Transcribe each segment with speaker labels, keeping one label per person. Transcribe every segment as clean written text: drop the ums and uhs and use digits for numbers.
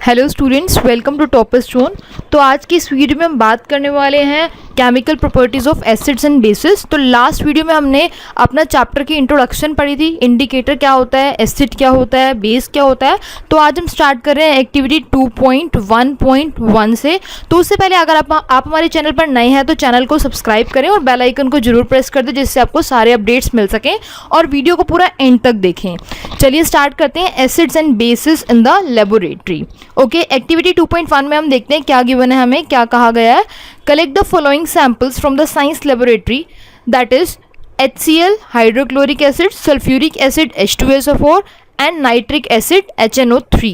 Speaker 1: Hello students, welcome to topper stone. तो आज की इस वीडियो में हम बात करने वाले हैं chemical properties of acids and bases. तो लास्ट वीडियो में हमने अपना चैप्टर की इंट्रोडक्शन पढ़ी थी, इंडिकेटर क्या होता है, एसिड क्या होता है, बेस क्या होता है। तो आज हम स्टार्ट कर रहे हैं एक्टिविटी 2.1.1 से। तो उससे पहले अगर आप हमारे चैनल पर नए हैं तो चैनल को सब्सक्राइब करें और बेल आइकन को जरूर प्रेस कर दें, जिससे आपको सारे अपडेट्स मिल सकें, और वीडियो को पूरा एंड तक देखें। चलिए स्टार्ट करते हैं, acids and basis in the laboratory. Okay, activity 2.1 में हम देखते हैं क्या गिवन है, हमें क्या कहा गया है। Collect the following samples from the science laboratory, that is HCl hydrochloric acid, sulphuric acid H2SO4 and nitric acid HNO3,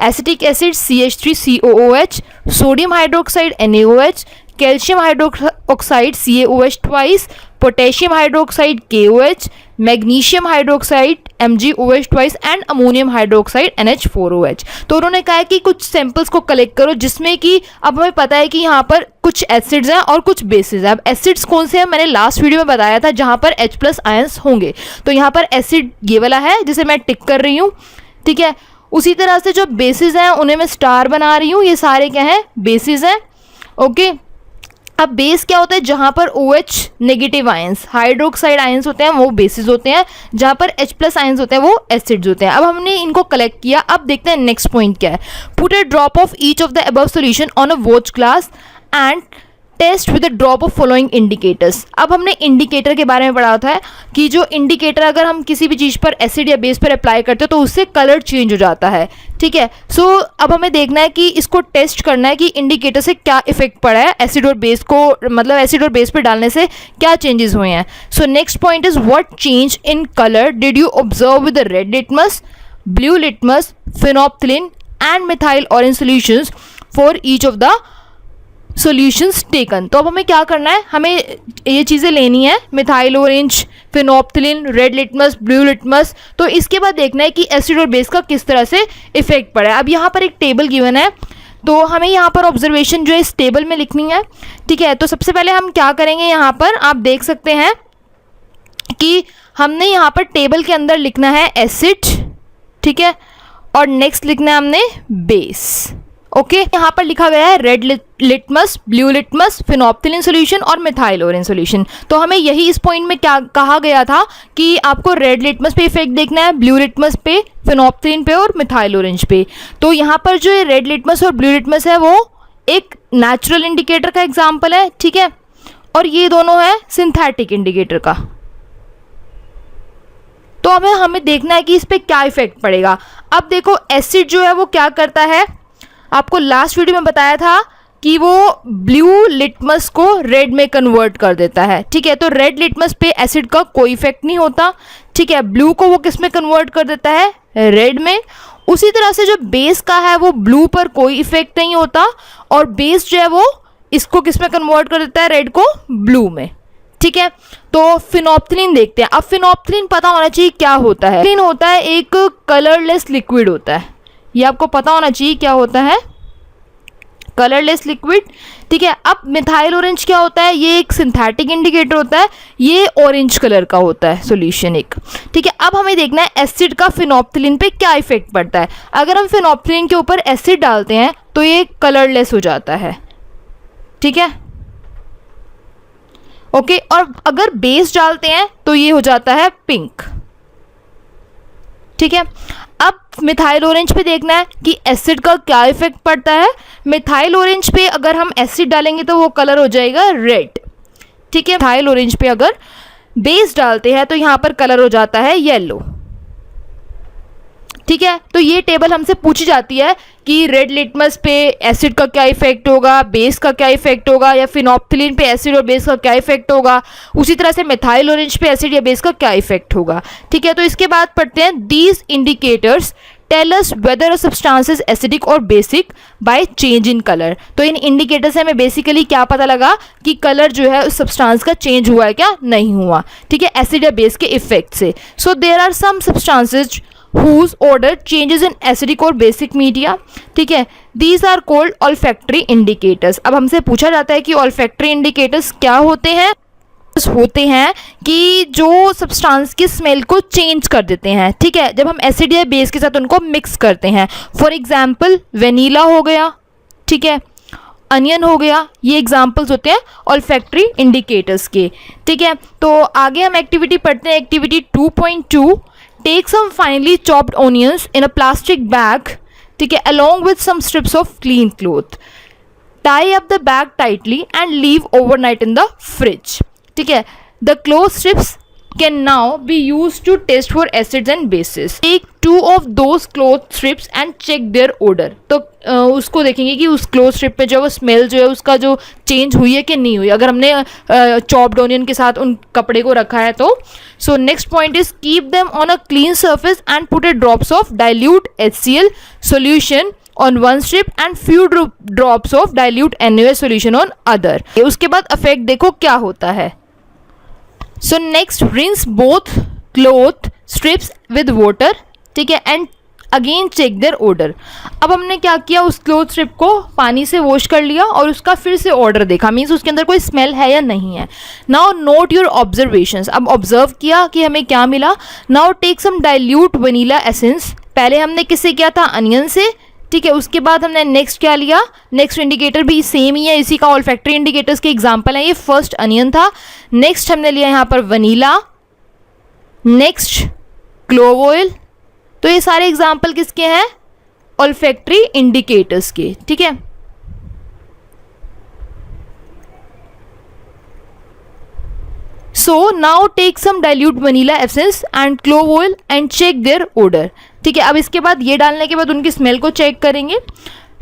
Speaker 1: acetic acid CH3COOH, sodium hydroxide NaOH, calcium hydroxide CaOH twice, potassium hydroxide KOH, magnesium hydroxide MgOH twice and ammonium hydroxide NH4OH। तो उन्होंने कहा है कि कुछ samples को collect करो जिसमें कि अब हमें पता है कि यहाँ पर कुछ एसिड्स हैं और कुछ बेसिस हैं। अब एसिड्स कौन से हैं मैंने लास्ट वीडियो में बताया था, जहाँ पर H+ आयंस होंगे। तो यहाँ पर एसिड ये वाला है जिसे मैं टिक कर रही हूँ, ठीक है। उसी तरह से जो बेसिस हैं उन्हें मैं स्टार बना रही हूँ, ये सारे क्या हैं, बेसिस हैं। ओके, अब बेस क्या होता है, जहाँ पर OH negative ions, hydroxide ions होते हैं वो बेसिस होते हैं, जहाँ पर H+ आयंस होते हैं वो एसिड्स होते हैं। अब हमने इनको कलेक्ट किया, अब देखते हैं नेक्स्ट पॉइंट क्या है। Put a drop of each of the above solution on a watch glass and test with a drop of following indicators. अब हमने इंडिकेटर के बारे में पढ़ा था कि जो इंडिकेटर अगर हम किसी भी चीज़ पर एसिड या बेस पर अप्लाई करते हैं तो उससे कलर चेंज हो जाता है, ठीक है। सो अब हमें देखना है कि इसको टेस्ट करना है कि इंडिकेटर से क्या इफेक्ट पड़ा है, एसिड और बेस को, मतलब एसिड और बेस पर डालने से क्या चेंजेस हुए हैं। So next point is what change in colour did you observe with the red litmus, blue litmus, phenolphthalein and methyl orange solutions for each of the solutions taken. तो अब हमें क्या करना है, हमें ये चीज़ें लेनी है, methyl orange, phenolphthalein, red litmus, blue litmus. तो इसके बाद देखना है कि एसिड और बेस का किस तरह से इफेक्ट पड़ा है। अब यहाँ पर एक टेबल गिवन है, तो हमें यहाँ पर ऑब्जर्वेशन जो है इस टेबल में लिखनी है, ठीक है। तो सबसे पहले हम क्या करेंगे, यहाँ पर आप देख सकते हैं कि हमने यहाँ पर टेबल के अंदर लिखना है एसिड, ठीक है, और नेक्स्ट लिखना है हमने बेस। ओके, यहाँ पर लिखा गया है red litmus, blue litmus, phenolphthalein solution और मिथाइल ऑरेंज सॉल्यूशन। तो हमें यही इस पॉइंट में क्या कहा गया था कि आपको रेड लिटमस पे इफेक्ट देखना है, ब्लू लिटमस पे, फिनोप्थिलिन पे और मिथाइल ऑरेंज पे। तो यहाँ पर जो रेड लिटमस और ब्लू लिटमस है वो एक नेचुरल इंडिकेटर का एग्जाम्पल है, ठीक है, और ये दोनों है सिंथेटिक इंडिकेटर का। तो हमें देखना है कि इस पर क्या इफेक्ट पड़ेगा। अब देखो, एसिड जो है वो क्या करता है, आपको लास्ट वीडियो में बताया था कि वो ब्लू लिटमस को रेड में कन्वर्ट कर देता है, ठीक है। तो रेड लिटमस पे एसिड का कोई इफेक्ट नहीं होता, ठीक है। ब्लू को वो किस में कन्वर्ट कर देता है, रेड में। उसी तरह से जो बेस का है वो ब्लू पर कोई इफेक्ट नहीं होता, और बेस जो है वो इसको किस में कन्वर्ट कर देता है, रेड को ब्लू में, ठीक है। तो फिनोप्थिलिन देखते हैं। अब फिनोप्थिलिन पता होना चाहिए क्या होता है। फिनोप्थिलिन होता है एक कलरलेस लिक्विड होता है, ये आपको पता होना चाहिए क्या होता है, कलरलेस लिक्विड, ठीक है। अब मिथाइल ऑरेंज क्या होता है, ये एक सिंथेटिक इंडिकेटर होता है, ये ऑरेंज कलर का होता है सॉल्यूशन एक, ठीक है। अब हमें देखना है एसिड का फिनोप्थिलिन पे क्या इफेक्ट पड़ता है। अगर हम फिनोप्थिलिन के ऊपर एसिड डालते हैं तो ये कलरलेस हो जाता है, ठीक है, ओके। और अगर बेस डालते हैं तो ये हो जाता है पिंक, ठीक है। अब मिथाइल ऑरेंज पे देखना है कि एसिड का क्या इफेक्ट पड़ता है। मिथाइल ऑरेंज पे अगर हम एसिड डालेंगे तो वो कलर हो जाएगा रेड, ठीक है। मिथाइल ऑरेंज पे अगर बेस डालते हैं तो यहाँ पर कलर हो जाता है येलो, ठीक है। तो ये टेबल हमसे पूछी जाती है कि रेड लिटमस पे एसिड का क्या इफेक्ट होगा, बेस का क्या इफेक्ट होगा, या फिनोप्थिलिन पे एसिड और बेस का क्या इफेक्ट होगा, उसी तरह से मिथाइल ऑरेंज पे एसिड या बेस का क्या इफेक्ट होगा, ठीक है। तो इसके बाद पढ़ते हैं, these indicators tell us whether a substance is acidic और basic by change in colour. तो इन इंडिकेटर से हमें बेसिकली क्या पता लगा कि कलर जो है उस सब्सटेंस का चेंज हुआ है क्या नहीं हुआ, ठीक है, एसिड या बेस के इफेक्ट से। So there are some substances whose order changes in acidic और basic media, ठीक है। These are called olfactory indicators। अब हमसे पूछा जाता है कि olfactory indicators क्या होते हैं। होते हैं कि जो सब्सटेंस की स्मेल को चेंज कर देते हैं, ठीक है, जब हम एसिड या बेस के साथ उनको मिक्स करते हैं। फॉर एग्जांपल वेनीला हो गया, ठीक है, अनियन हो गया, ये एग्जांपल्स होते हैं ऑल्फैक्टरी इंडिकेटर्स के, ठीक है। तो आगे हम एक्टिविटी पढ़ते हैं, activity 2.2, take some finely chopped onions in a plastic bag, ठीक है, along with some strips of clean cloth, tie up the bag tightly and leave overnight in the fridge, ठीक है। The cloth strips can now be used to test for acids and bases. Take 2 of those cloth strips and check their odor. तो उसको देखेंगे कि उस cloth strip पे जो वो स्मेल जो है उसका जो चेंज हुई है कि नहीं हुई, अगर हमने चॉप्ड ऑनियन के साथ उन कपड़े को रखा है तो। So next point is keep them on a clean surface and put A drops of dilute HCl solution on one strip and few drops of dilute NaOH solution on other. उसके बाद इफेक्ट देखो क्या होता है। So next rinse both cloth strips with water, ठीक है, and again check their odor. अब हमने क्या किया, उस क्लोथ स्ट्रिप को पानी से वॉश कर लिया और उसका फिर से ऑर्डर देखा, मीन्स उसके अंदर कोई स्मेल है या नहीं है। नाउ नोट योर ऑब्जर्वेशंस, अब ऑब्जर्व किया कि हमें क्या मिला। Now take some dilute vanilla essence, पहले हमने किससे किया था, अनियन से, ठीक है, उसके बाद हमने नेक्स्ट क्या लिया, नेक्स्ट इंडिकेटर भी सेम ही है, इसी का ऑल्फैक्टरी इंडिकेटर्स के एग्जांपल है, ये फर्स्ट अनियन था। नेक्स्ट हमने लिया यहाँ पर वनीला, नेक्स्ट क्लोव ऑयल, तो ये सारे एग्जांपल किसके हैं, ऑल्फैक्टरी इंडिकेटर्स के, ठीक है। So now take some dilute vanilla essence and clove oil and check their odour, ठीक है। अब इसके बाद ये डालने के बाद उनकी स्मेल को चेक करेंगे।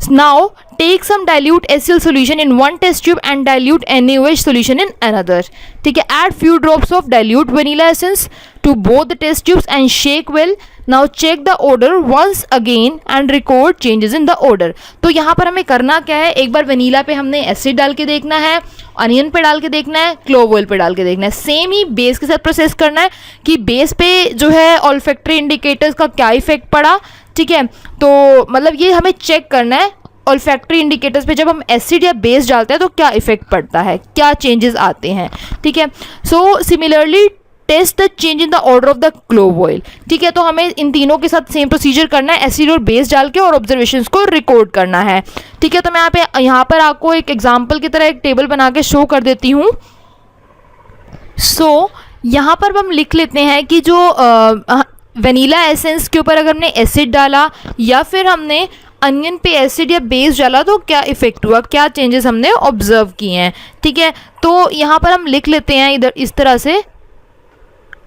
Speaker 1: Now take some dilute HCl solution in one test tube and dilute NaOH solution in another, ठीक है। Add few drops of dilute vanilla essence to both the test tubes and shake well. Now check the odor once again and record changes in the odor. तो यहाँ पर हमें करना क्या है, एक बार वनीला पे हमने एसिड डाल के देखना है, अनियन पे डाल के देखना है, क्लोव ऑयल पे डाल के देखना है। सेम ही बेस के साथ प्रोसेस करना है कि बेस पे जो है ऑल्फैक्टरी इंडिकेटर्स का क्या इफेक्ट पड़ा, ठीक है। तो मतलब ये हमें चेक करना है ऑल्फैक्टरी इंडिकेटर्स पे जब हम एसिड या बेस डालते हैं तो क्या इफेक्ट पड़ता है, क्या चेंजेस आते हैं, ठीक है। So similarly test the change in the order of the clove oil, ठीक है। तो हमें इन तीनों के साथ सेम प्रोसीजर करना है, एसिड और बेस डाल के, और ऑब्जर्वेशंस को रिकॉर्ड करना है, ठीक है। तो मैं यहाँ पर आपको एक एग्जांपल की तरह एक टेबल बना के शो कर देती हूँ। सो यहाँ पर हम लिख लेते हैं कि जो वनीला एसेंस के ऊपर अगर हमने एसिड डाला या फिर हमने अनियन पे एसिड या बेस डाला तो क्या इफेक्ट हुआ, क्या चेंजेस हमने ऑब्जर्व किए हैं, ठीक है। तो यहाँ पर हम लिख लेते हैं इधर इस तरह से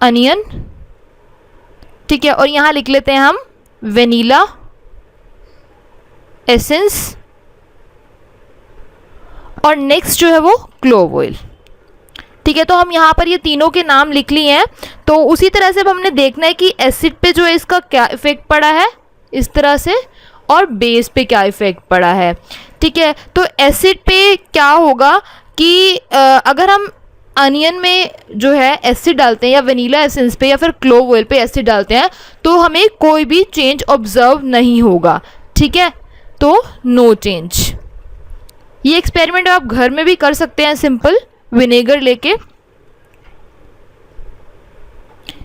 Speaker 1: अनियन, ठीक है, और यहाँ लिख लेते हैं हम वेनीला एसेंस, और नेक्स्ट जो है वो क्लोव ऑयल, ठीक है। तो हम यहाँ पर ये तीनों के नाम लिख लिए हैं। तो उसी तरह से अब हमने देखना है कि एसिड पे जो है इसका क्या इफेक्ट पड़ा है इस तरह से, और बेस पे क्या इफेक्ट पड़ा है, ठीक है। तो एसिड पे क्या होगा कि अगर हम अनियन में जो है एसिड डालते हैं या वनीला एसेंस पे या फिर क्लोव ऑयल पे एसिड डालते हैं तो हमें कोई भी चेंज ऑब्जर्व नहीं होगा, ठीक है। तो नो चेंज। ये एक्सपेरिमेंट आप घर में भी कर सकते हैं सिंपल विनेगर लेके,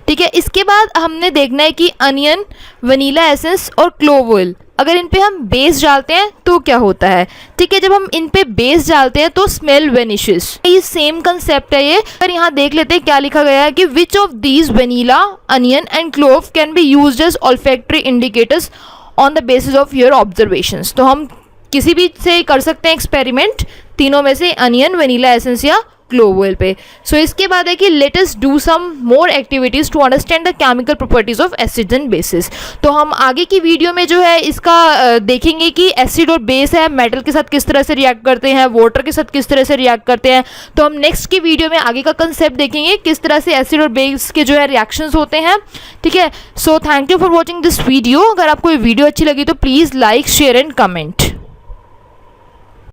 Speaker 1: ठीक है। इसके बाद हमने देखना है कि अनियन, वनीला एसेंस और क्लोव ऑयल अगर इन पे हम बेस डालते हैं तो क्या होता है, ठीक है। जब हम इन पे बेस डालते हैं तो स्मेल वेनिशेस, ये सेम कंसेप्ट है ये। पर यहाँ देख लेते हैं क्या लिखा गया है कि which of these vanilla, onion and clove can be used as olfactory indicators on the basis of your observations. तो हम किसी भी से कर सकते हैं एक्सपेरिमेंट, तीनों में से अनियन, वनीला एसेंस या क्लोव ऑयल पे। सो इसके बाद है कि let us do some more activities to understand the chemical properties of acids and bases. तो हम आगे की वीडियो में जो है इसका देखेंगे कि एसिड और बेस है मेटल के साथ किस तरह से रिएक्ट करते हैं, वाटर के साथ किस तरह से रिएक्ट करते हैं। तो हम नेक्स्ट की वीडियो में आगे का कंसेप्ट देखेंगे किस तरह से एसिड और बेस के जो है रिएक्शंस होते हैं, ठीक है। So thank you for watching this video. अगर आपको ये वीडियो अच्छी लगी तो please like, share and comment.